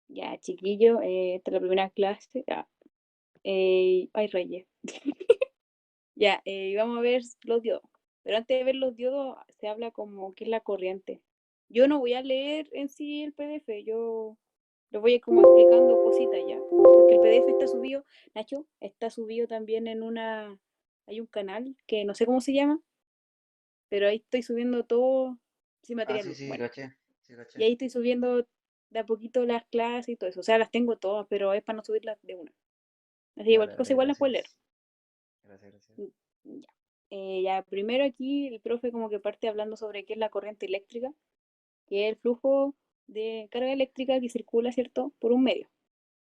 Ya, chiquillo, esta es la primera clase. Ya, ay, reyes. Ya, vamos a ver los diodos. Pero antes de ver los diodos, se habla como qué es la corriente. Yo no voy a leer en sí el PDF, yo lo voy a ir como explicando cositas ya. Porque el PDF está subido, Nacho, está subido también en una. Hay un canal que no sé cómo se llama, pero ahí estoy subiendo todo sin Ah, material. sí, sí, Bueno, caché, sí, y caché. ahí estoy subiendo de a poquito las clases y todo eso. O sea, las tengo todas, pero es para no subirlas de una. Así que Vale, cualquier cosa vale, igual las puedo leer. gracias. Gracias, gracias. Mm, Ya. Ya, primero aquí el profe como que parte hablando sobre qué es la corriente eléctrica, que es el flujo de carga eléctrica que circula, ¿cierto?, por un medio,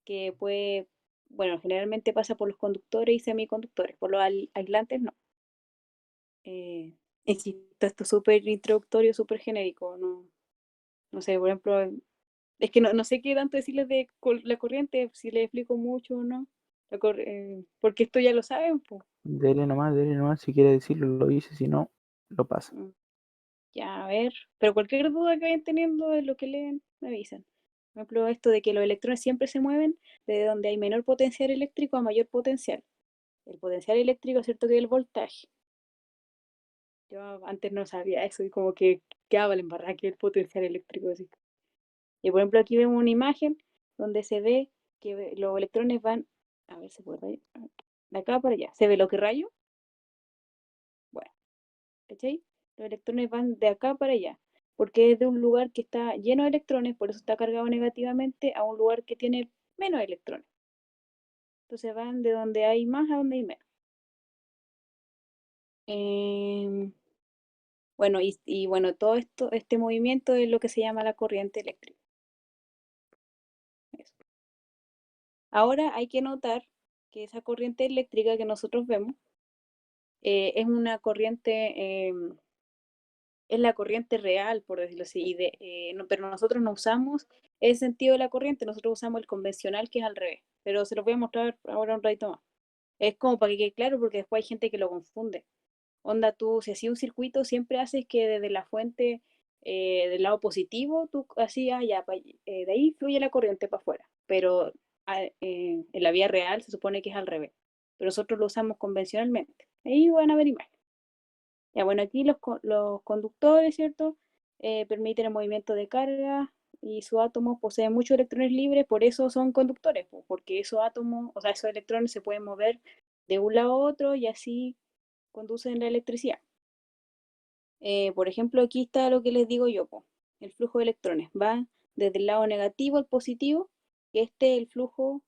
que puede, bueno, generalmente pasa por los conductores y semiconductores, por los aislantes no. Eh, Insisto, esto es súper introductorio, súper genérico, no, no sé, por ejemplo, es que no sé qué tanto decirles de la corriente, si les explico mucho o no, porque esto ya lo saben, pues. Dele nomás, si quiere decirlo, lo dice, si no, lo pasa. Ya, a ver, pero cualquier duda que vayan teniendo de lo que leen, me avisan. Por ejemplo, esto de que los electrones siempre se mueven de donde hay menor potencial eléctrico a mayor potencial. El potencial eléctrico es cierto que es el voltaje. Yo antes no sabía eso y como que quedaba la embarrada que el potencial eléctrico así. Y por ejemplo, aquí vemos una imagen donde se ve que los electrones van, a ver, se puede ver, de acá para allá. ¿Se ve lo que rayo? Bueno, ¿cachai? Los electrones van de acá para allá, porque es de un lugar que está lleno de electrones, por eso está cargado negativamente, a un lugar que tiene menos electrones. Entonces van de donde hay más a donde hay menos. Em, bueno, y bueno, todo esto, este movimiento es lo que se llama la corriente eléctrica. Eso. Ahora hay que notar que esa corriente eléctrica que nosotros vemos es una corriente, es la corriente real, por decirlo así, pero nosotros no usamos el sentido de la corriente, nosotros usamos el convencional que es al revés, pero se lo voy a mostrar ahora un ratito más. Es como para que quede claro porque después hay gente que lo confunde. Onda, tú, si hacías un circuito, siempre haces que desde la fuente del lado positivo, tú así, ya, de ahí fluye la corriente para afuera, pero en la vía real se supone que es al revés, pero nosotros lo usamos convencionalmente. Ahí van a ver imágenes. Ya, bueno, aquí los conductores, ¿cierto? Permiten el movimiento de carga y sus átomos poseen muchos electrones libres, por eso son conductores, porque esos átomos, o sea, esos electrones se pueden mover de un lado a otro y así conducen la electricidad. Por ejemplo, aquí está lo que les digo yo, po. El flujo de electrones va desde el lado negativo al positivo, que este es el flujo,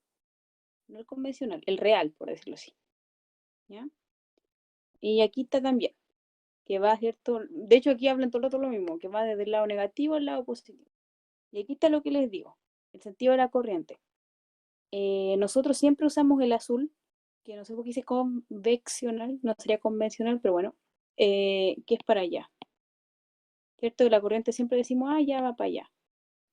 no el convencional, el real, por decirlo así, ¿ya? Y aquí está también, que va, ¿cierto? De hecho, aquí hablan todo el rato lo mismo, que va desde el lado negativo al lado positivo. Y aquí está lo que les digo, el sentido de la corriente. Nosotros siempre usamos el azul, que no sé por qué dice conveccional, no sería convencional, pero bueno, que es para allá, ¿cierto? La corriente siempre decimos, ya va para allá.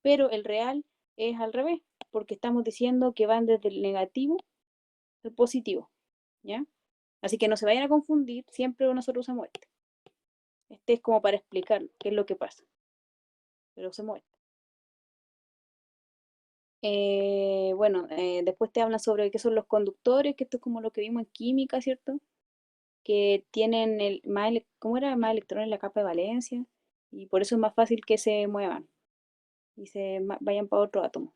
Pero el real es al revés, porque estamos diciendo que van desde el negativo al positivo, ¿ya? Así que no se vayan a confundir, siempre nosotros usamos este. Este es como para explicar qué es lo que pasa, pero usamos este. Bueno, después te hablan sobre qué son los conductores, que esto es como lo que vimos en química, ¿cierto? Que tienen ¿cómo era? Más electrones en la capa de valencia y por eso es más fácil que se muevan y vayan para otro átomo.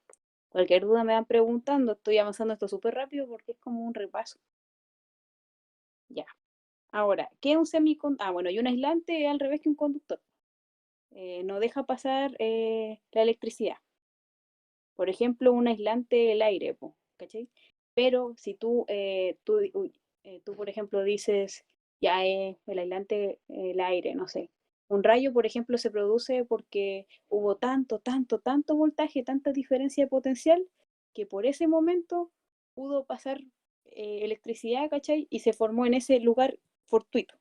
Cualquier duda me van preguntando, estoy avanzando esto súper rápido porque es como un repaso. Ya. Ahora, ¿qué es un semiconductor? Ah, bueno, y un aislante es al revés que un conductor. No deja pasar la electricidad. Por ejemplo, un aislante el aire, ¿cachai? Pero si tú, por ejemplo, dices, ya el aislante el aire, no sé. Un rayo, por ejemplo, se produce porque hubo tanto voltaje, tanta diferencia de potencial, que por ese momento pudo pasar electricidad, ¿cachai? Y se formó en ese lugar fortuito.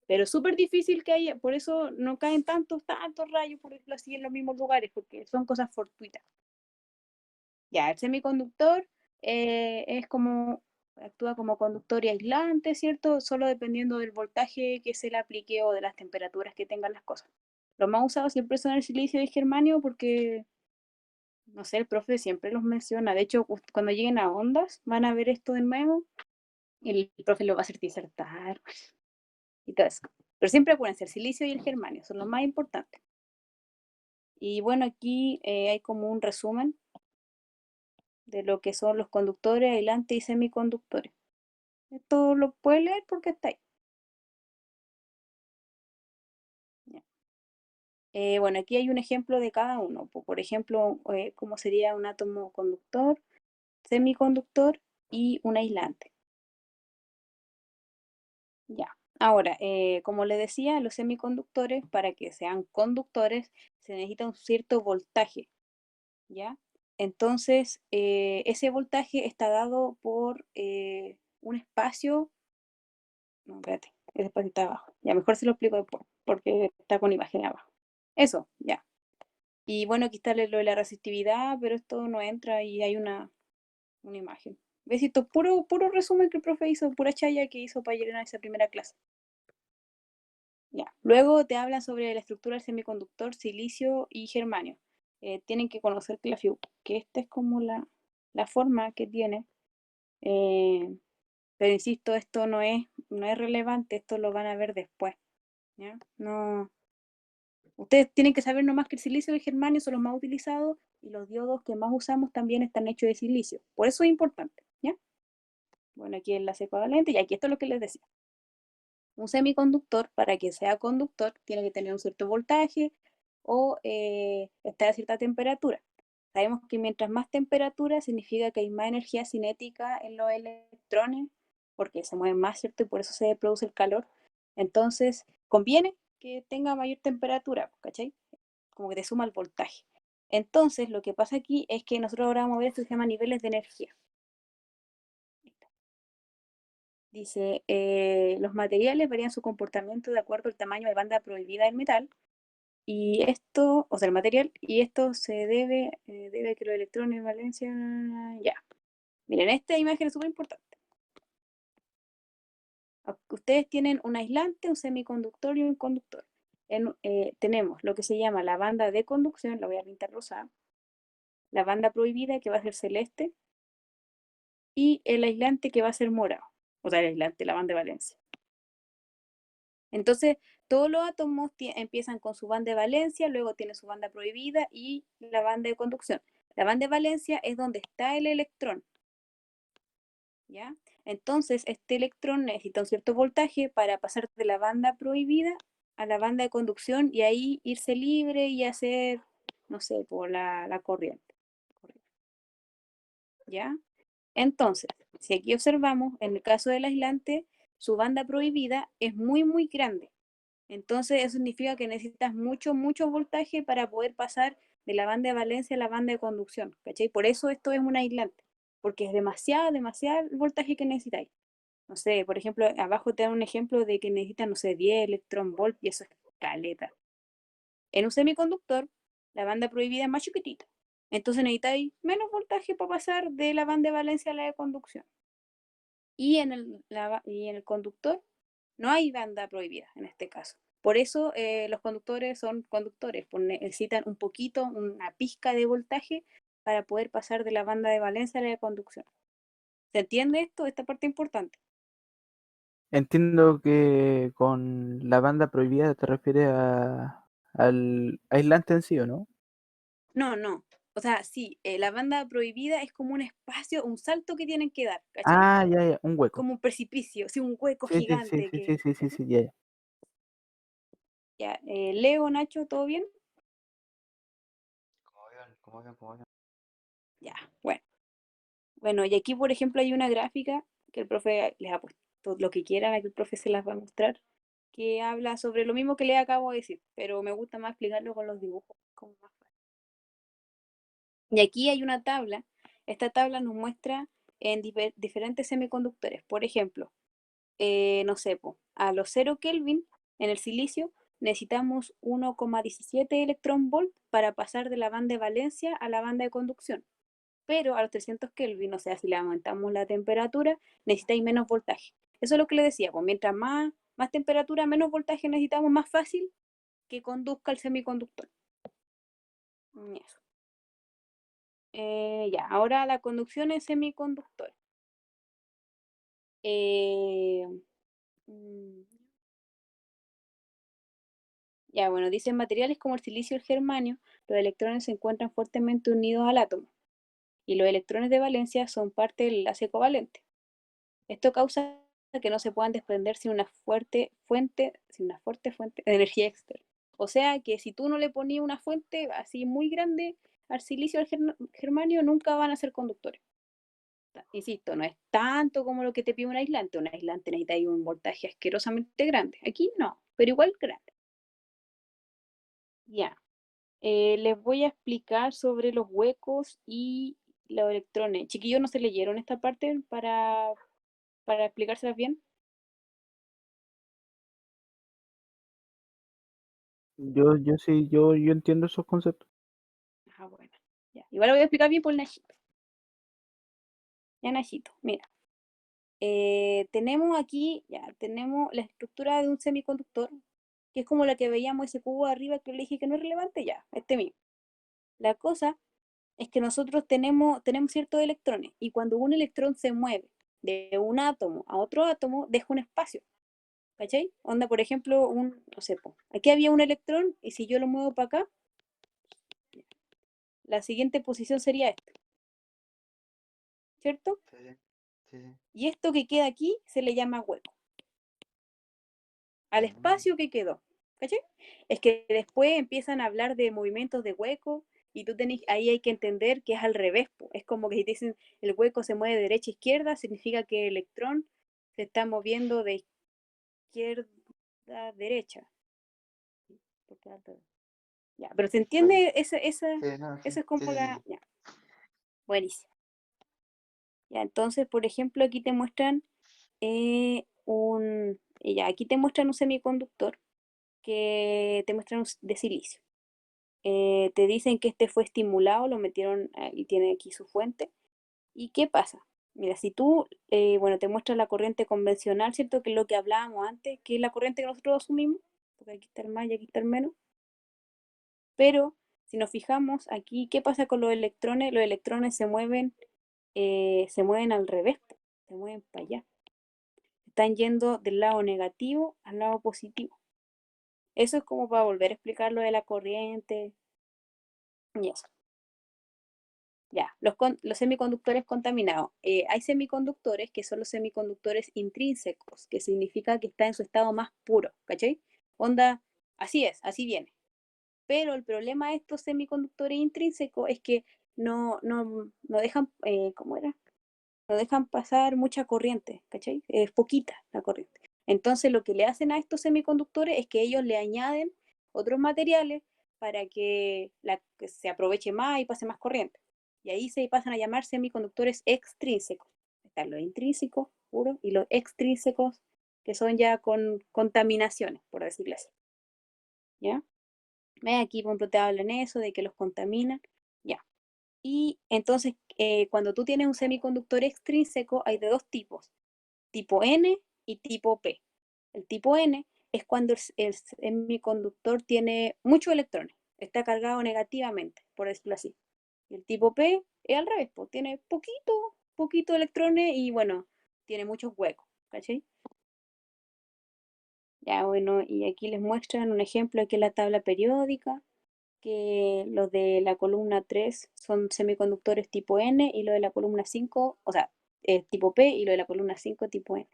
Pero es súper difícil que haya, por eso no caen tantos rayos, por ejemplo, así en los mismos lugares, porque son cosas fortuitas. Ya, el semiconductor es como, actúa como conductor y aislante, ¿cierto? Solo dependiendo del voltaje que se le aplique o de las temperaturas que tengan las cosas. Los más usados siempre son el silicio y el germanio porque No sé, el profe siempre los menciona. De hecho, cuando lleguen a ondas, van a ver esto de nuevo y el profe lo va a hacer disertar y todo eso. Pero siempre acuérdense, el silicio y el germanio son los más importantes. Y bueno, aquí hay como un resumen de lo que son los conductores, aislantes y semiconductores. Esto lo puede leer porque está ahí. Ya. Bueno, aquí hay un ejemplo de cada uno. Por ejemplo, cómo sería un átomo conductor, semiconductor y un aislante. Ya. Ahora, como le decía, los semiconductores, para que sean conductores, se necesita un cierto voltaje, ¿ya? Entonces, ese voltaje está dado por un espacio. No, espérate, ese espacio está abajo. Ya, mejor se lo explico después, porque está con imagen abajo. Eso, ya. Y bueno, aquí está lo de la resistividad, pero esto no entra y hay una imagen. ¿Ves? Esto es puro resumen que el profe hizo, pura chaya que hizo para llegar a esa primera clase. Ya. Luego te hablan sobre la estructura del semiconductor, silicio y germanio. Tienen que conocer que esta es como la forma que tiene. eh, pero insisto, esto no es relevante, esto lo van a ver después. ¿Ya? No, ustedes tienen que saber nomás que el silicio y el germanio son los más utilizados y los diodos que más usamos también están hechos de silicio. Por eso es importante. ¿Ya? Bueno, aquí el enlace covalente y aquí esto es lo que les decía. Un semiconductor, para que sea conductor, tiene que tener un cierto voltaje o estar a cierta temperatura. Sabemos que mientras más temperatura significa que hay más energía cinética en los electrones, porque se mueven más, ¿cierto? Y por eso se produce el calor. Entonces, conviene que tenga mayor temperatura, ¿cachai? Como que te suma el voltaje. Entonces, lo que pasa aquí es que nosotros ahora vamos a ver esto que se llama niveles de energía. Dice, los materiales varían su comportamiento de acuerdo al tamaño de banda prohibida del metal. Y esto, o sea, el material, y esto se debe a que los electrones de valencia, ya. Miren, esta imagen es súper importante. Ustedes tienen un aislante, un semiconductor y un conductor. Tenemos lo que se llama la banda de conducción, la voy a pintar rosada, la banda prohibida que va a ser celeste y el aislante que va a ser morado, o sea, el aislante, la banda de valencia. Entonces, todos los átomos empiezan con su banda de valencia, luego tiene su banda prohibida y la banda de conducción. La banda de valencia es donde está el electrón, ¿ya? Entonces, este electrón necesita un cierto voltaje para pasar de la banda prohibida a la banda de conducción y ahí irse libre y hacer, no sé, por la corriente, ¿ya? Entonces, si aquí observamos, en el caso del aislante, su banda prohibida es muy grande. Entonces, eso significa que necesitas mucho voltaje para poder pasar de la banda de valencia a la banda de conducción, ¿cachai? Por eso esto es un aislante, porque es demasiado el voltaje que necesitáis. No sé, por ejemplo, abajo te dan un ejemplo de que necesitan, no sé, 10 electron volt y eso es caleta. En un semiconductor, la banda prohibida es más chiquitita. Entonces necesitáis menos voltaje para pasar de la banda de valencia a la de conducción. Y en el conductor no hay banda prohibida en este caso. Por eso los conductores son conductores, necesitan un poquito, una pizca de voltaje para poder pasar de la banda de valencia a la de conducción. ¿Se entiende esto? Esta parte importante. Entiendo que con la banda prohibida te refieres al aislante en sí, ¿o no? No, no. O sea, sí, la banda prohibida es como un espacio, un salto que tienen que dar, ¿cachai? Ah, ya, un hueco. Como un precipicio, sí, un hueco Sí, sí, sí, gigante sí, sí, que, sí, sí, ¿cachai? sí, ya. Ya, Leo, Nacho, ¿todo bien? Como bien. Ya, bueno. Bueno, y aquí, por ejemplo, hay una gráfica que el profe les ha puesto lo que quieran, aquí el profe se las va a mostrar, que habla sobre lo mismo que le acabo de decir, pero me gusta más explicarlo con los dibujos, como más fácil. Y aquí hay una tabla. Esta tabla nos muestra en diferentes semiconductores. Por ejemplo, no sé, a los 0 Kelvin en el silicio necesitamos 1,17 electron volt para pasar de la banda de valencia a la banda de conducción. Pero a los 300 Kelvin, o sea, si le aumentamos la temperatura, necesitáis menos voltaje. Eso es lo que le decía, pues mientras más temperatura, menos voltaje necesitamos, más fácil que conduzca el semiconductor. Eso. Ya, ahora la conducción en semiconductores. Eh, mm, ya, bueno, dicen materiales como el silicio y el germanio, los electrones se encuentran fuertemente unidos al átomo y los electrones de valencia son parte del enlace covalente. Esto causa que no se puedan desprender sin una fuerte fuente de energía externa. O sea que si tú no le ponías una fuente así muy grande al silicio o al germanio, nunca van a ser conductores. Insisto, no es tanto como lo que te pide un aislante. Un aislante necesita ahí un voltaje asquerosamente grande. Aquí no, pero igual grande. Ya. Les voy a explicar sobre los huecos y los electrones. Chiquillos, ¿no se leyeron esta parte para explicárselas bien? Yo sí, yo entiendo esos conceptos. Ah, bueno. Ya. Igual lo voy a explicar bien por Nachito. Ya, Nachito, mira. Tenemos aquí, ya, tenemos la estructura de un semiconductor, que es como la que veíamos ese cubo arriba que le dije que no es relevante, ya, este mismo. La cosa es que nosotros tenemos ciertos electrones y cuando un electrón se mueve de un átomo a otro átomo, deja un espacio. ¿Cachai? Onda, por ejemplo, no sé, aquí había un electrón y si yo lo muevo para acá, la siguiente posición sería esta, ¿cierto? Sí, sí, sí. Y esto que queda aquí se le llama hueco, al Mm. espacio que quedó, ¿cachai? Es que después empiezan a hablar de movimientos de hueco y ahí hay que entender que es al revés, po. Es como que si te dicen el hueco se mueve de derecha a izquierda, significa que el electrón se está moviendo de izquierda a derecha. Ya, pero se Claro. entiende, Sí, no, sí, esa es sí, como sí, sí, la... sí. Ya, buenísimo. Ya, entonces, por ejemplo, aquí te muestran ya, aquí te muestran un semiconductor que te muestran de silicio. Te dicen que este fue estimulado, lo metieron y tiene aquí su fuente. ¿Y qué pasa? Mira, si tú, bueno, te muestra la corriente convencional, ¿cierto? Que es lo que hablábamos antes, que es la corriente que nosotros asumimos, porque aquí está el más y aquí está el menos. Pero si nos fijamos aquí, ¿qué pasa con los electrones? Los electrones se mueven al revés, po, se mueven para allá. Están yendo del lado negativo al lado positivo. Eso es como para volver a explicar lo de la corriente y eso. Ya, los semiconductores contaminados. Hay semiconductores que son los semiconductores intrínsecos, que significa que está en su estado más puro, ¿cachai? Onda, así es, así viene. Pero el problema de estos semiconductores intrínsecos es que no dejan, ¿cómo era? No dejan pasar mucha corriente, ¿cachai? Es poquita la corriente. Entonces lo que le hacen a estos semiconductores es que ellos le añaden otros materiales para que se aproveche más y pase más corriente. Y ahí se pasan a llamar semiconductores extrínsecos. Están los intrínsecos puros y los extrínsecos que son ya con contaminaciones, por decirlo así. ¿Ya? Aquí, por ejemplo, te hablan eso, de que los contaminan. Ya. Y entonces, cuando tú tienes un semiconductor extrínseco, hay de dos tipos, tipo N y tipo P. El tipo N es cuando el semiconductor tiene muchos electrones, está cargado negativamente, por decirlo así. Y el tipo P es al revés, pues, tiene poquito electrones y bueno, tiene muchos huecos, ¿cachai? Ya, bueno, y aquí les muestran un ejemplo, aquí en la tabla periódica, que los de la columna 3 son semiconductores tipo N y lo de la columna 5 o sea, tipo P y lo de la columna 5 tipo N.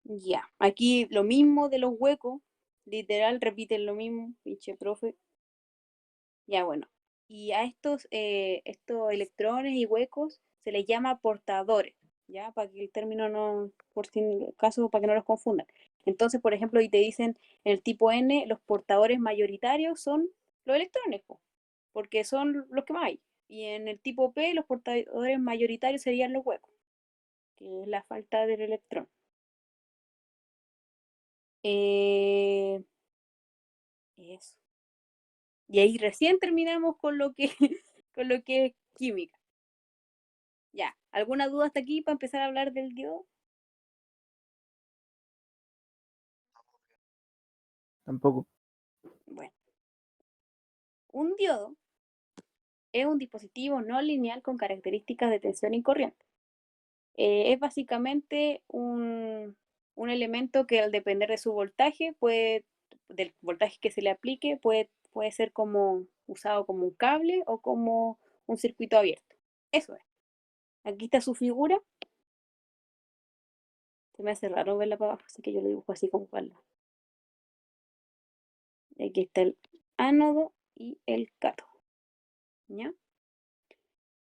Ya, aquí lo mismo de los huecos, literal repiten lo mismo, pinche profe. Ya, bueno. Y a estos electrones y huecos se les llama portadores, ¿ya? Para que el término no, por si caso, para que no los confundan. Entonces, por ejemplo, y te dicen en el tipo N, los portadores mayoritarios son los electrones, po, porque son los que más hay. Y en el tipo P, los portadores mayoritarios serían los huecos, que es la falta del electrón. Eh, eso. Y ahí recién terminamos con lo que, con lo que es química. Ya, ¿alguna duda hasta aquí para empezar a hablar del diodo? Tampoco. Bueno, un diodo es un dispositivo no lineal con características de tensión y corriente. Es básicamente un elemento que al depender de su voltaje, del voltaje que se le aplique, puede ser como usado como un cable o como un circuito abierto. Eso es. Aquí está su figura. Se me hace raro verla para abajo, así que yo lo dibujo así como para abajo. Aquí está el ánodo y el cátodo. ¿Ya?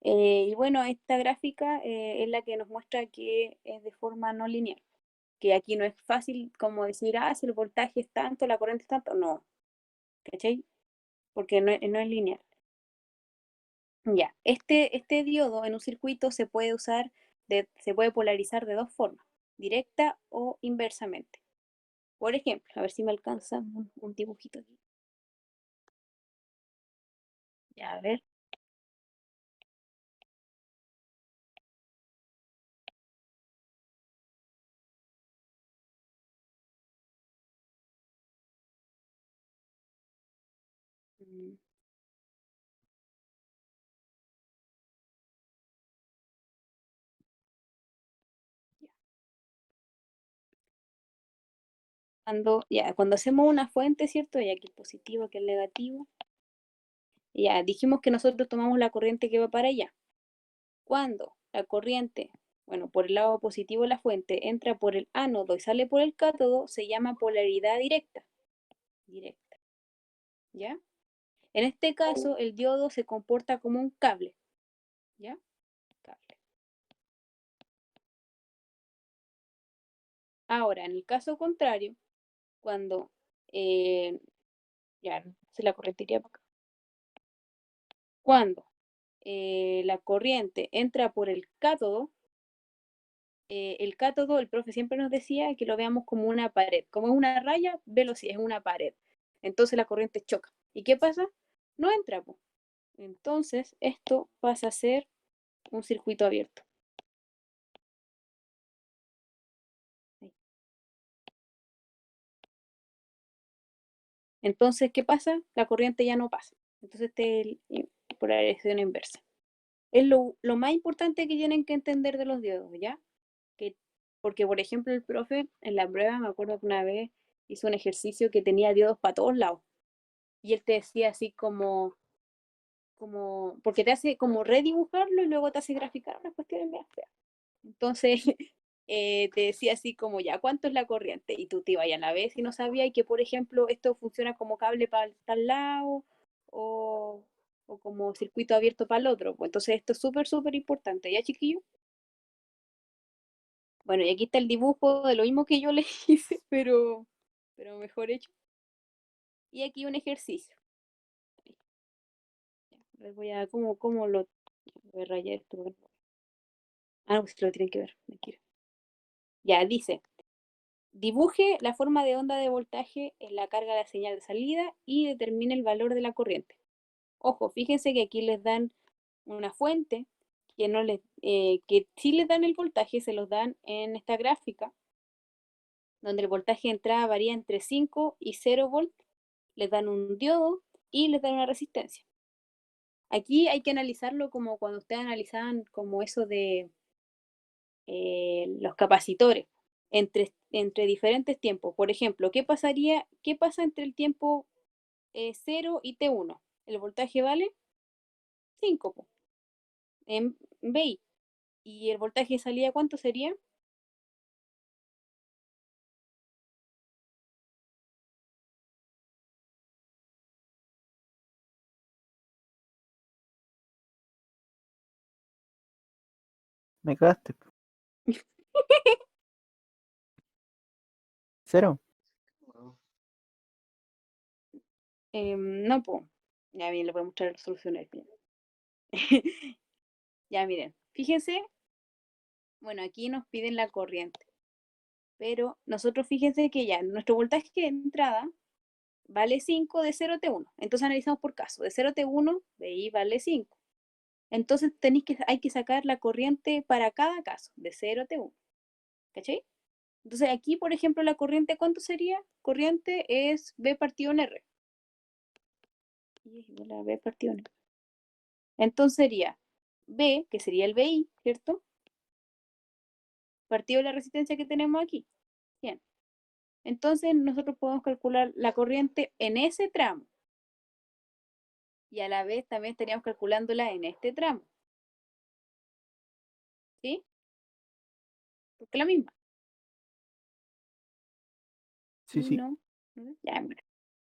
Y bueno, esta gráfica es la que nos muestra que es de forma no lineal. Que aquí no es fácil como decir, si el voltaje es tanto, la corriente es tanto. No, ¿cachai? Porque no es lineal. Ya, este diodo en un circuito se puede usar, se puede polarizar de dos formas, directa o inversamente. Por ejemplo, a ver si me alcanza un dibujito aquí. Ya, a ver. Mm, ya. Cuando hacemos una fuente, ¿cierto? Y aquí el positivo, aquí el negativo. Ya, dijimos que nosotros tomamos la corriente que va para allá. Cuando la corriente, bueno, por el lado positivo de la fuente, entra por el ánodo y sale por el cátodo, se llama polaridad directa. Directa, ¿ya? En este caso, el diodo se comporta como un cable, ¿ya? Cable. Ahora, en el caso contrario, cuando, ya, se la corriente iría para acá. Cuando la corriente entra por el cátodo, el profe siempre nos decía que lo veamos como una pared. Como es una raya, velo si es una pared. Entonces la corriente choca. ¿Y qué pasa? No entra, po. Entonces esto pasa a ser un circuito abierto. Ahí. Entonces, ¿qué pasa? La corriente ya no pasa. Entonces, este es polarización inversa. Es lo más importante que tienen que entender de los diodos, ¿ya? Que, porque, por ejemplo, el profe en la prueba, me acuerdo que una vez hizo un ejercicio que tenía diodos para todos lados. Y él te decía así porque te hace como redibujarlo y luego te hace graficar unas cuestiones bien feas. Entonces, te decía así como, ya, ¿cuánto es la corriente? Y tú te ibas a la vez y no sabías que, por ejemplo, esto funciona como cable para tal lado o, o como circuito abierto para el otro. Pues entonces, esto es súper, súper importante. ¿Ya, chiquillo? Bueno, y aquí está el dibujo de lo mismo que yo le hice, pero mejor hecho. Y aquí un ejercicio. Les voy a, ¿cómo lo voy a rayar esto? Pues lo tienen que ver. Mentira. Ya, dice, dibuje la forma de onda de voltaje en la carga de la señal de salida y determine el valor de la corriente. Ojo, fíjense que aquí les dan una fuente que sí les dan el voltaje, se los dan en esta gráfica, donde el voltaje de entrada varía entre 5 y 0 volts, les dan un diodo y les dan una resistencia. Aquí hay que analizarlo como cuando ustedes analizaban como eso de los capacitores entre diferentes tiempos. Por ejemplo, qué pasa entre el tiempo 0 y T1? El voltaje vale 5 en BI. ¿Y el voltaje de salida cuánto sería? Me cagaste. Cero. No, pues. Ya bien, le voy a mostrar las soluciones. Ya miren, fíjense, bueno, aquí nos piden la corriente, pero nosotros fíjense que ya nuestro voltaje de entrada vale 5 de 0 t uno. Entonces analizamos por caso. De 0 t uno, BI vale 5. Entonces hay que sacar la corriente para cada caso, de 0 t uno. ¿Cachai? Entonces aquí, por ejemplo, la corriente, ¿cuánto sería? Corriente es B partido en R. Y es igual a B partido en R. Entonces sería B, que sería el BI, ¿cierto? Partido de la resistencia que tenemos aquí. Bien. Entonces nosotros podemos calcular la corriente en ese tramo. Y a la vez también estaríamos calculándola en este tramo. ¿Sí? Porque es la misma. Sí, sí. No. Ya, mira.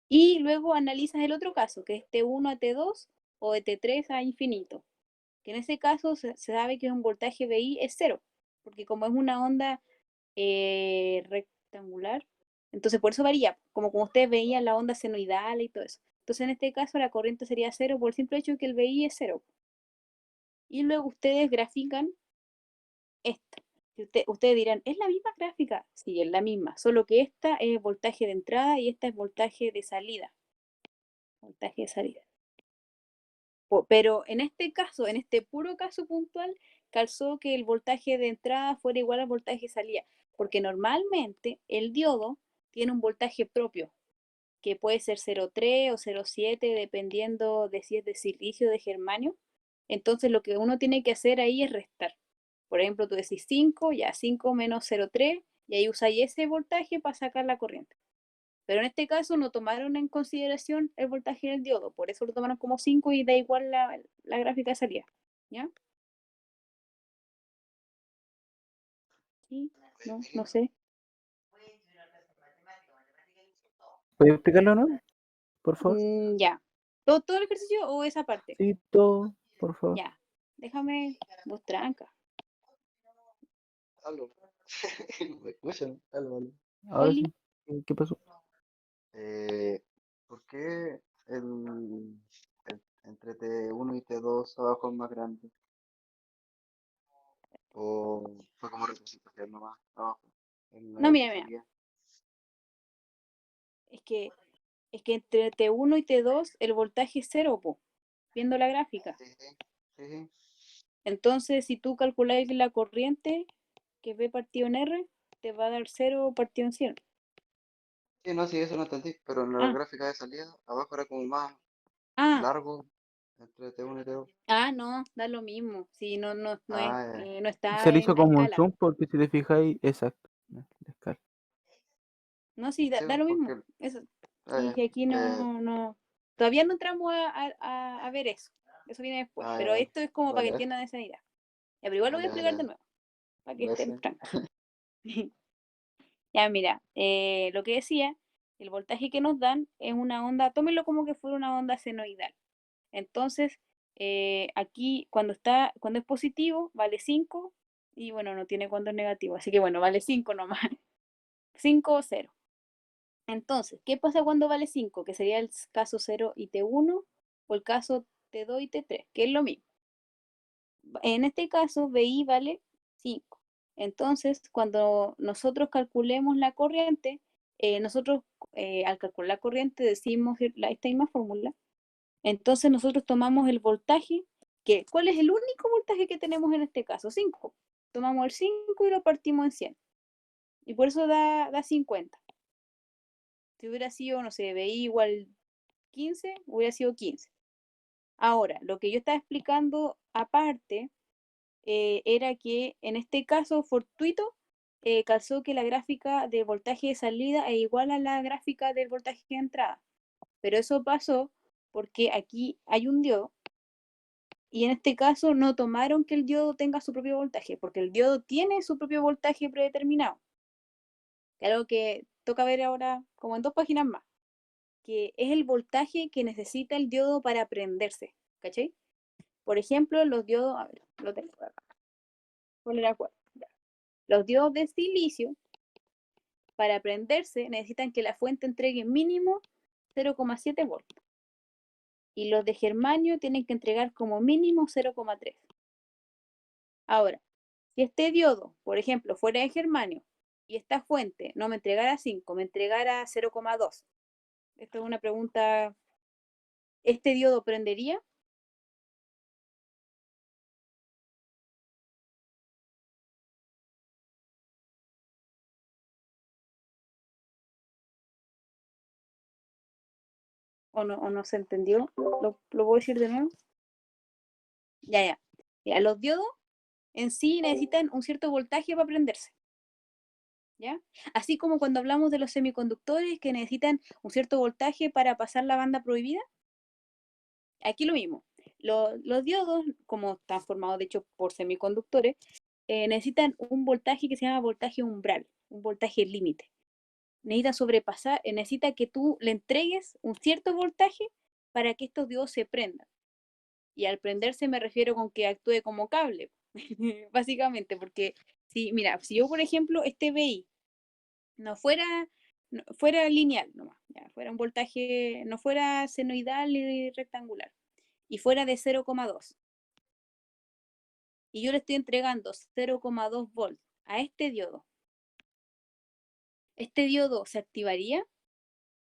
Y luego analizas el otro caso, que es T1 a T2 o de T3 a infinito. Que en ese caso se sabe que un voltaje BI es cero, porque como es una onda rectangular, entonces por eso varía, como ustedes veían la onda senoidal y todo eso. Entonces en este caso la corriente sería cero por el simple hecho de que el BI es cero. Y luego ustedes grafican esta. Ustedes dirán, ¿es la misma gráfica? Sí, es la misma, solo que esta es voltaje de entrada y esta es voltaje de salida. Voltaje de salida. Pero en este caso, en este puro caso puntual, calzó que el voltaje de entrada fuera igual al voltaje de salida, porque normalmente el diodo tiene un voltaje propio, que puede ser 0,3 o 0,7, dependiendo de si es de silicio o de germanio. Entonces lo que uno tiene que hacer ahí es restar. Por ejemplo, tú decís 5, ya 5 menos 0,3, y ahí usáis ese voltaje para sacar la corriente. Pero en este caso no tomaron en consideración el voltaje del diodo, por eso lo tomaron como 5 y da igual la gráfica de salida. ¿Ya? ¿Sí? No, no sé. ¿Puedes explicarlo, no? Por favor. Ya. ¿Todo el ejercicio o esa parte? Sí, todo, por favor. Ya. Déjame mostrar acá. Aló. ¿Me escuchan? Aló, aló. Ahora Oli. sí. ¿Qué pasó? Eh, ¿Por qué entre T1 y T2 abajo es más grande? ¿O fue como representación nomás abajo en No, el que mira, mira. salía? Es que, es que entre T1 y T2 el voltaje es cero, po, viendo la gráfica. Sí, sí, sí, sí. Entonces, si tú calculas la corriente, que es B partido en R, te va a dar cero partido en 100. Sí, no, sí, eso no entendí, pero en la Ah, gráfica de salida abajo era como más ah, largo entre T1 y T2. no, da lo mismo. Sí, Ah, ya. no Se está le en hizo la como un escala. zoom porque si te fijáis, exacto. La escala. No, sí, Sí, da lo mismo. porque Eso, sí, ya, sí, aquí que, no. Todavía no entramos a ver eso. Eso viene después. ah, ya, Pero vale. esto es como para que Vale, entiendan esa idea. Ya, pero igual lo voy a vale, vale, explicar de vale. nuevo, para que estén Gracias. tranquilos. Ya, mira, lo que decía, el voltaje que nos dan es una onda, tómenlo como que fuera una onda senoidal. Entonces, aquí cuando es positivo, vale 5 y bueno, no tiene cuando es negativo, así que bueno, vale 5 nomás, 5 o 0. Entonces, ¿qué pasa cuando vale 5? Que sería el caso 0 y T1 o el caso T2 y T3, que es lo mismo. En este caso, BI vale 5. Entonces, cuando nosotros calculemos la corriente, nosotros al calcular la corriente decimos esta misma fórmula. Entonces nosotros tomamos el voltaje, ¿cuál es el único voltaje que tenemos en este caso? 5. Tomamos el 5 y lo partimos en 100. Y por eso da 50. Si hubiera sido, no sé, BI igual 15, hubiera sido 15. Ahora, lo que yo estaba explicando aparte era que en este caso fortuito calzó que la gráfica de voltaje de salida es igual a la gráfica del voltaje de entrada. Pero eso pasó porque aquí hay un diodo y en este caso no tomaron que el diodo tenga su propio voltaje, porque el diodo tiene su propio voltaje predeterminado. Algo que toca ver ahora como en 2 páginas más, que es el voltaje que necesita el diodo para prenderse, ¿cachai? Por ejemplo, los diodos, a ver, lo tengo acá, poner acuerdo. Los diodos de silicio, para prenderse, necesitan que la fuente entregue mínimo 0,7 voltios. Y los de germanio tienen que entregar como mínimo 0,3. Ahora, si este diodo, por ejemplo, fuera de germanio y esta fuente no me entregara 5, me entregara 0,2. Esta es una pregunta. ¿Este diodo prendería o no se entendió? ¿Lo puedo decir de nuevo? Ya. Ya, los diodos en sí necesitan un cierto voltaje para prenderse. ¿Ya? Así como cuando hablamos de los semiconductores que necesitan un cierto voltaje para pasar la banda prohibida, aquí lo mismo. Los diodos, como están formados de hecho por semiconductores, necesitan un voltaje que se llama voltaje umbral, un voltaje límite. Necesita que tú le entregues un cierto voltaje para que estos diodos se prendan. Y al prenderse me refiero con que actúe como cable, básicamente, porque mira, si yo por ejemplo este BI fuera lineal nomás, ya, fuera un voltaje, no fuera senoidal y rectangular, y fuera de 0,2, y yo le estoy entregando 0,2 volts a ¿este diodo se activaría?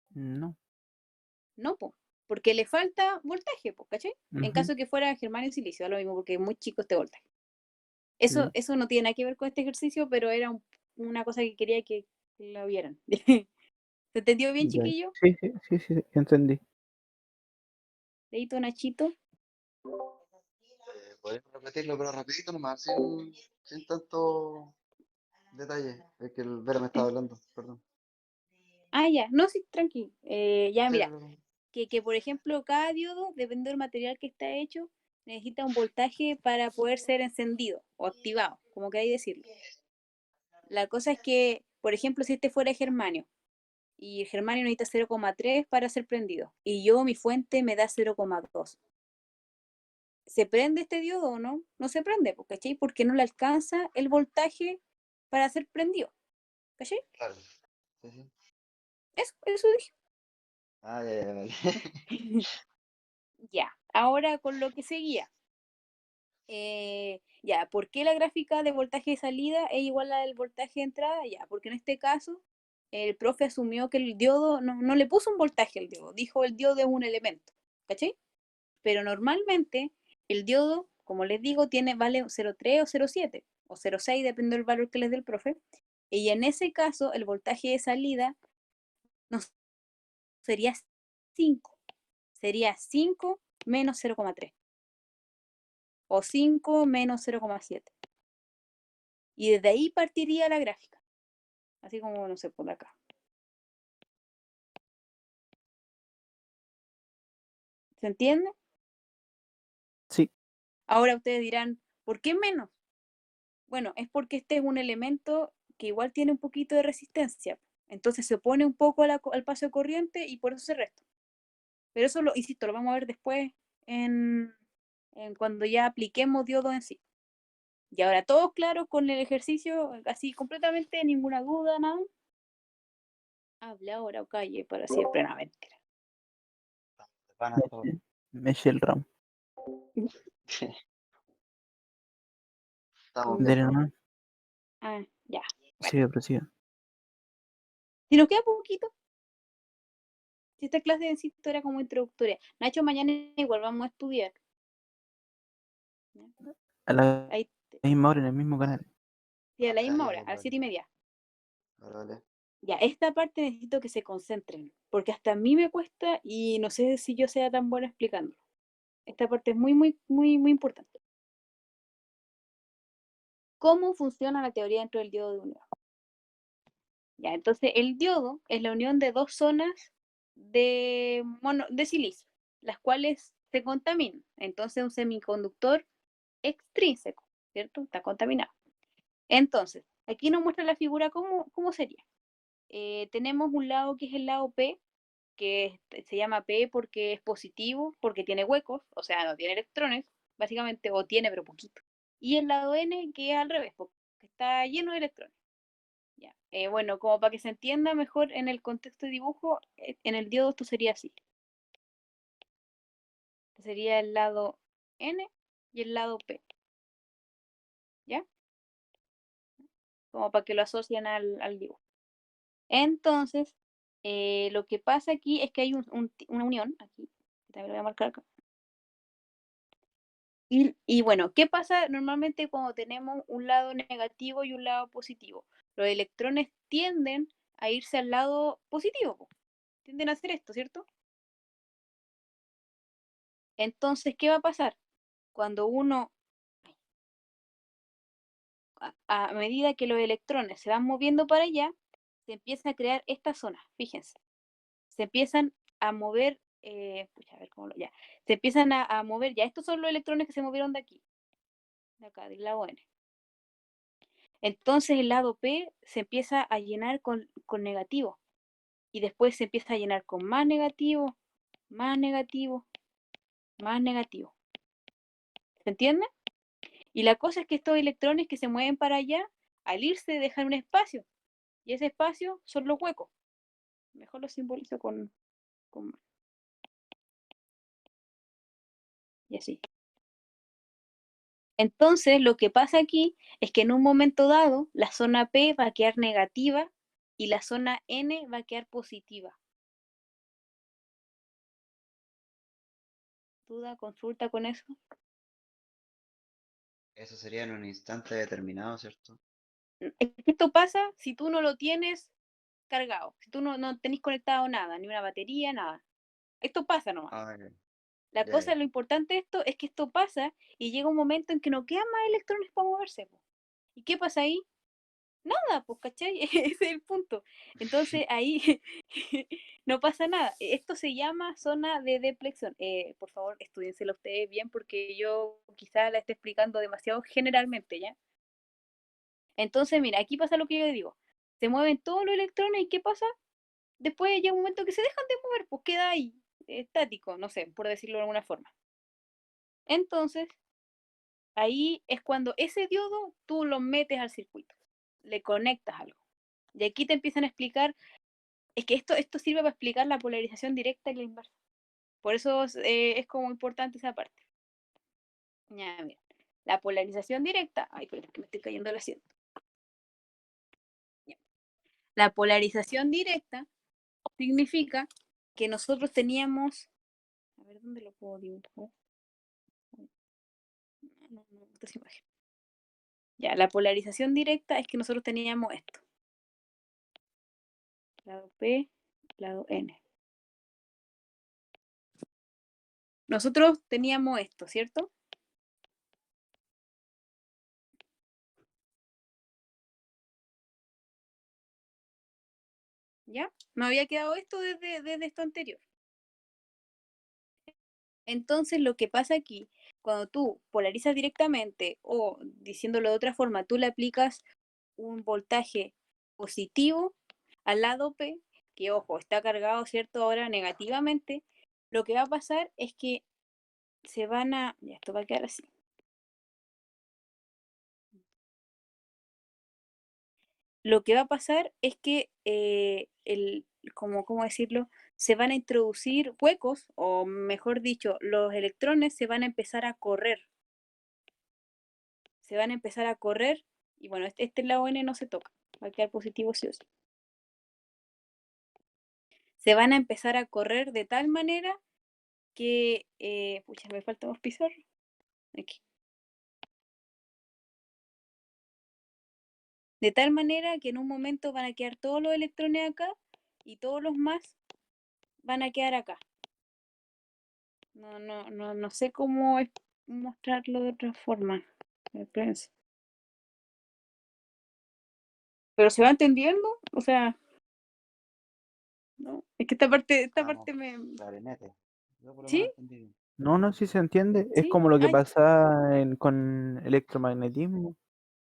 No. No, po, porque le falta voltaje, po, ¿cachai? En Ujú, caso que fuera germanio silicio, lo mismo, porque es muy chico este voltaje. sí. Eso no tiene nada que ver con este ejercicio, pero era una cosa que quería que lo vieran. ¿Se entendió bien, Ya. chiquillo? Sí, entendí. Leíto Nachito. Podemos repetirlo, pero rapidito nomás, sin tanto detalle. Es que el Vera me estaba hablando, perdón. Ya, no, sí, tranqui. Ya, Sí, mira, que por ejemplo, cada diodo, dependiendo del material que está hecho, necesita un voltaje para poder ser encendido o activado, como queráis decirlo. La cosa es que, por ejemplo, si este fuera germanio, y el germanio necesita 0,3 para ser prendido, y yo, mi fuente, me da 0,2. ¿Se prende este diodo o no? No se prende, ¿cachai? Porque no le alcanza el voltaje para ser prendido, ¿cachai? claro. Sí, sí. Eso dije. Ah, ya, vale. Ya, ahora con lo que seguía. Ya, ¿por qué la gráfica de voltaje de salida es igual a la del voltaje de entrada? Ya, porque en este caso el profe asumió que el diodo no le puso un voltaje al diodo, dijo el diodo es un elemento, ¿cachai? Pero normalmente el diodo, como les digo, vale 0,3 o 0,7 o 0,6, depende del valor que les dé el profe. Y en ese caso el voltaje de salida no sería 5, sería 5 menos 0,3 o 5 menos 0,7. Y desde ahí partiría la gráfica. Así como, no sé, por acá. ¿Se entiende? Sí. Ahora ustedes dirán, ¿por qué menos? Bueno, es porque este es un elemento que igual tiene un poquito de resistencia. Entonces se opone un poco al paso de corriente y por eso se resta. Pero eso, insisto, lo vamos a ver después en cuando ya apliquemos diodo en sí. Y ahora todos claros con el ejercicio, así completamente, ninguna duda, nada. Hable ahora o calle para siempre, no, mentira. De panas todo. Michelle Ram. Estamos bien, Dele profe. nomás. Ya. Bueno, Sigue, prosiga. si nos queda poquito, si esta clase de cito era como introductoria. Nacho, mañana igual vamos a estudiar. ¿Ya? A la Ahí, misma hora en el mismo canal. sí, a la Ya, misma ya, hora, vale, a las vale. 7:30. Vale, vale. Ya, esta parte necesito que se concentren, porque hasta a mí me cuesta y no sé si yo sea tan buena explicándolo. Esta parte es muy importante. ¿Cómo funciona la teoría dentro del diodo de unión? Ya, entonces el diodo es la unión de dos zonas de silicio, las cuales se contaminan. Entonces un semiconductor extrínseco, ¿cierto? Está contaminado. Entonces, aquí nos muestra la figura cómo sería. Tenemos un lado que es el lado P, que se llama P porque es positivo, porque tiene huecos, o sea, no tiene electrones, básicamente, o tiene pero poquito. Y el lado N, que es al revés, porque está lleno de electrones. Ya. Bueno, como para que se entienda mejor en el contexto de dibujo, en el diodo esto sería así. Sería el lado N y el lado P, ¿ya? Como para que lo asocien al dibujo. Entonces, lo que pasa aquí es que hay una unión, aquí, también lo voy a marcar acá. Y bueno, ¿qué pasa normalmente cuando tenemos un lado negativo y un lado positivo? Los electrones tienden a irse al lado positivo, tienden a hacer esto, ¿cierto? Entonces, ¿qué va a pasar? cuando uno, a medida que los electrones se van moviendo para allá, se empiezan a crear estas zonas, fíjense. Se empiezan a mover, pucha, a ver cómo ya. Se empiezan a mover, ya estos son los electrones que se movieron de aquí, de acá, del lado N. Entonces el lado P se empieza a llenar con negativo. Y después se empieza a llenar con más negativo, más negativo, más negativo. ¿Se entiende? Y la cosa es que estos electrones que se mueven para allá, al irse dejan un espacio. Y ese espacio son los huecos. Mejor lo simbolizo con y así. Entonces, lo que pasa aquí es que en un momento dado, la zona P va a quedar negativa y la zona N va a quedar positiva. ¿Duda, consulta con eso? Eso sería en un instante determinado, ¿cierto? Es que esto pasa si tú no lo tienes cargado, si tú no tenés conectado nada, ni una batería, nada. Esto pasa nomás. Ah, ya, La ya, cosa, ya. lo importante de esto es que esto pasa y llega un momento en que no quedan más electrones para moverse, po. ¿Y qué pasa ahí? Nada, pues, ¿cachai? Ese es el punto. Entonces ahí no pasa nada. Esto se llama zona de deplexión. Por favor, estudienselo ustedes bien porque yo quizá la esté explicando demasiado generalmente, ¿ya? Entonces, mira, aquí pasa lo que yo digo. Se mueven todos los electrones y ¿qué pasa? Después llega un momento que se dejan de mover, pues queda ahí, estático, no sé, por decirlo de alguna forma. Entonces, ahí es cuando ese diodo tú lo metes al circuito, le conectas algo. Y aquí te empiezan a explicar, es que esto sirve para explicar la polarización directa y la inversa. Por eso es como importante esa parte. Ya, mira. La polarización directa, ay, perdón, que me estoy cayendo el asiento. Ya. La polarización directa significa que nosotros teníamos, a ver dónde lo puedo dibujar. No, esta es imagen. Ya, la polarización directa es que nosotros teníamos esto. Lado P, lado N. Nosotros teníamos esto, ¿cierto? ¿Ya? Me había quedado esto desde esto anterior. Entonces, lo que pasa aquí, cuando tú polarizas directamente o, diciéndolo de otra forma, tú le aplicas un voltaje positivo al lado P, que ojo, está cargado, ¿cierto? Ahora negativamente, lo que va a pasar es que se van a, ya esto va a quedar así. Lo que va a pasar es que ¿cómo decirlo? Se van a introducir huecos, o mejor dicho, los electrones se van a empezar a correr. Se van a empezar a correr, y bueno, este lado N no se toca, va a quedar positivo sí o sí. Se van a empezar a correr de tal manera que, pucha, me falta más pizarra. Aquí. De tal manera que en un momento van a quedar todos los electrones acá y todos los más van a quedar acá. No sé cómo mostrarlo de otra forma. Espérense. Pero se va entendiendo, o sea, no, es que esta Vamos, parte me. clarinete. Yo por lo ¿Sí? menos entendí bien. No, no, sí se entiende. Es ¿Sí? como lo que Ay, pasa con electromagnetismo,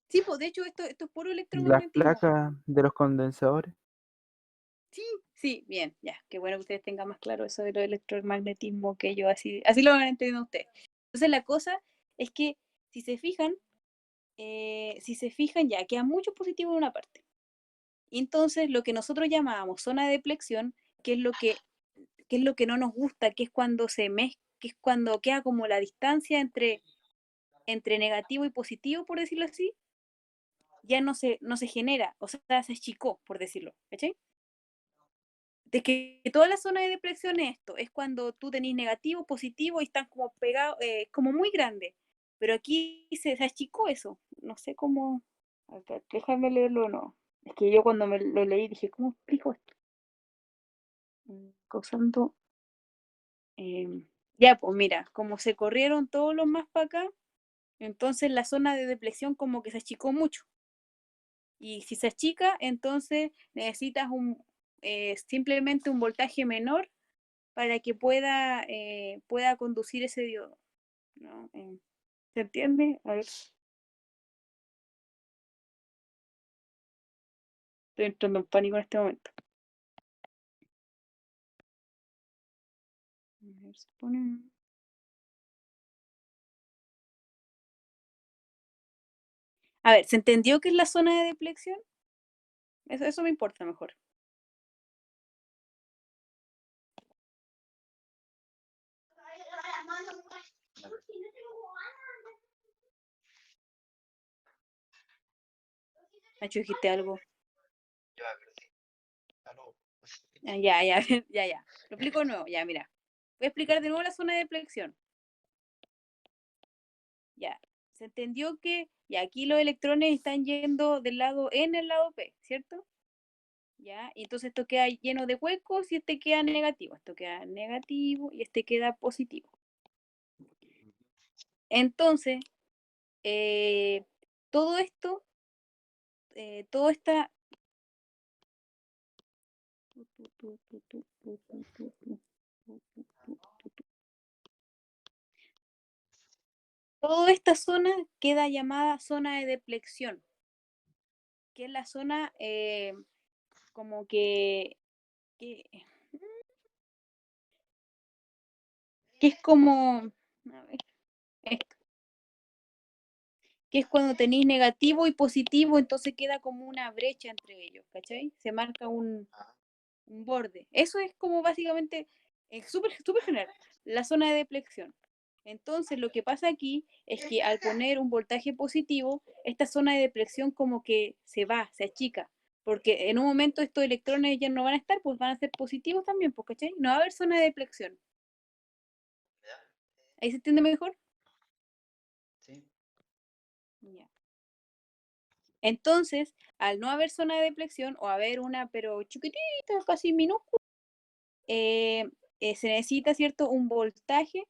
sí, pues de hecho esto es puro las electromagnetismo. placas de los condensadores. Sí, sí, bien, ya. Qué bueno que ustedes tengan más claro eso de lo electromagnetismo que yo, así lo van entendiendo ustedes. Entonces la cosa es que si se fijan, ya queda mucho positivo en una parte. Y entonces lo que nosotros llamábamos zona de deplexión, que es lo que no nos gusta, que es cuando que es cuando queda como la distancia entre negativo y positivo, por decirlo así, ya no se genera, o sea, se achicó, por decirlo, ¿cachai? De que toda la zona de depresión es esto, es cuando tú tenés negativo, positivo y están como pegados, como muy grande. Pero aquí se achicó eso. No sé cómo. Acá, déjame leerlo o no. Es que yo cuando me lo leí dije, ¿cómo explico esto? Causando. Ya, pues mira, como se corrieron todos los más para acá, entonces la zona de deflexión como que se achicó mucho. Y si se achica, entonces necesitas simplemente un voltaje menor para que pueda conducir ese diodo, ¿no? ¿Se entiende? A ver, estoy entrando en pánico en este momento. A ver, se pone... A ver, ¿se entendió qué es la zona de deflexión? Eso me importa mejor. Nacho, dijiste algo. Ya, ya, ya, ya. Lo explico de nuevo, ya, mira. Voy a explicar de nuevo la zona de deflexión. Ya. Se entendió que ya aquí los electrones están yendo del lado N al lado P, ¿cierto? Ya, y entonces esto queda lleno de huecos y este queda negativo. Esto queda negativo y este queda positivo. Entonces, todo esto, todo esta... Toda esta zona queda llamada zona de deflexión, que es la zona como que, que es como, a ver, esto, que es cuando tenéis negativo y positivo, entonces queda como una brecha entre ellos, ¿cachai? Se marca un borde. Eso es como básicamente, súper general, la zona de deflexión. Entonces lo que pasa aquí es que al poner un voltaje positivo, esta zona de deflexión como que se achica, porque en un momento estos electrones ya no van a estar, pues van a ser positivos también, pues, ¿cachai? No va a haber zona de deflexión. ¿Ahí se entiende mejor? Sí. Ya. Entonces, al no haber zona de deflexión o haber una pero chiquitita, casi minúscula, se necesita, ¿cierto?, un voltaje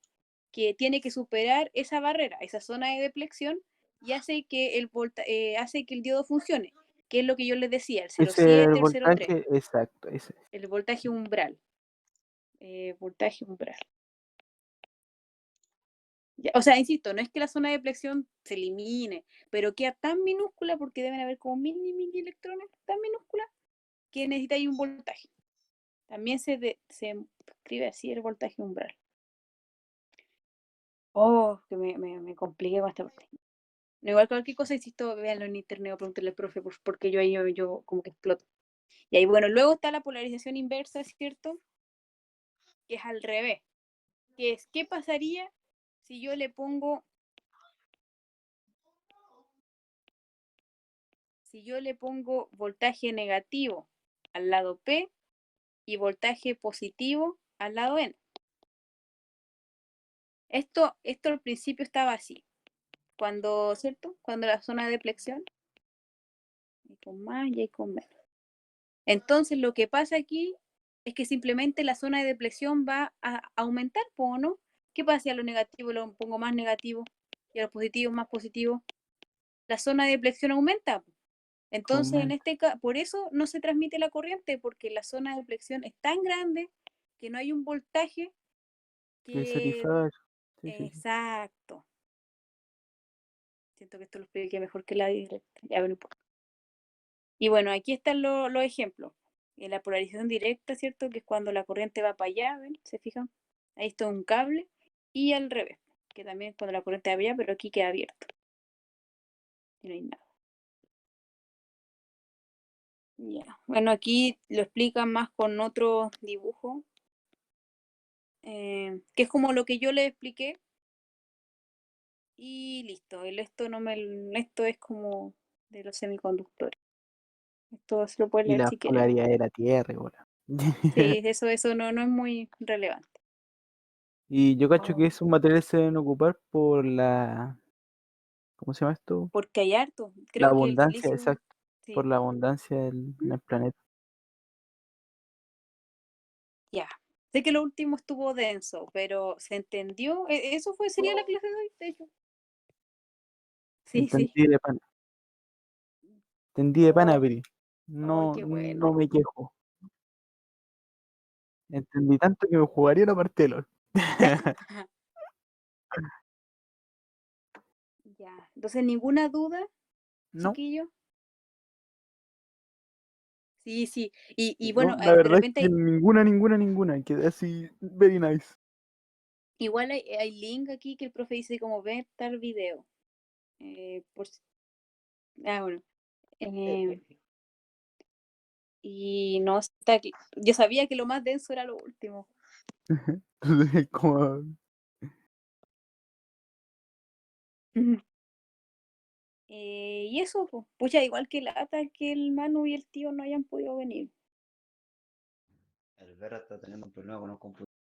que tiene que superar esa barrera, esa zona de deflexión, y hace que el diodo funcione, que es lo que yo les decía, el Ese es el 0,7, el 0,3, voltaje exacto, ese. el voltaje umbral. Voltaje umbral. Ya, o sea, insisto, no es que la zona de deflexión se elimine, pero queda tan minúscula porque deben haber como mini electrones tan minúsculas que necesitáis un voltaje. También se escribe así el voltaje umbral. Oh, que me compliqué con esta parte. No, igual cualquier cosa, insisto, véanlo en internet o pregúntenle al profe, porque yo ahí yo como que exploto. Y ahí, bueno, luego está la polarización inversa, ¿cierto? Que es al revés. Que es, ¿qué pasaría si yo le pongo voltaje negativo al lado P y voltaje positivo al lado N? Esto al principio estaba así. Cuando, ¿cierto? Cuando la zona de deflexión, y con más y con menos. Entonces lo que pasa aquí es que simplemente la zona de deflexión va a aumentar, ¿o no? ¿Qué pasa si a lo negativo lo pongo más negativo y a lo positivo más positivo? La zona de deflexión aumenta. Entonces, en Aumenta. este caso, por eso no se transmite la corriente, porque la zona de deflexión es tan grande que no hay un voltaje Que que... satisfaga eso. Sí, sí, sí. Exacto. Siento que esto lo expliqué mejor que la directa. Ya, no importa. Y bueno, aquí están los ejemplos. En la polarización directa, ¿cierto? Que es cuando la corriente va para allá, ¿ven? ¿Se fijan? Ahí está un cable. Y al revés, que también es cuando la corriente va para allá, pero aquí queda abierto. Y no hay nada. Ya. Bueno, aquí lo explican más con otro dibujo, que es como lo que yo les expliqué. Y listo. Esto es como de los semiconductores. Esto se lo pueden Y leer la si quieren. polaridad de la Tierra, igual. Sí, eso no es muy relevante. Y yo cacho que esos materiales se deben ocupar por la, ¿cómo se llama esto? Porque hay harto. La Creo que el abundancia, silicio, exacto, por sí. la abundancia en ¿Mm? el planeta. Ya. Sé que lo último estuvo denso, pero se entendió. Eso sería la clase de hoy, de hecho. Sí, sí. Entendí de pana. Entendí de pana, Oh, Piri. ay, No, qué no bueno. me quejo. Entendí tanto que me jugaría una partida de LOL. Ya. Entonces, ninguna duda, No, chiquillo. Sí, sí. Y no, bueno, la de verdad es repente que ninguna. Quedé así, very nice. igual hay link aquí que el profe dice como ver tal video. Por bueno. Eh, y no está yo sabía que lo más denso era lo último. Entonces, como, Ujú. Y eso, pues, pucha, igual que lata que el Manu y el tío no hayan podido venir. El Vera está teniendo un problema con un computador.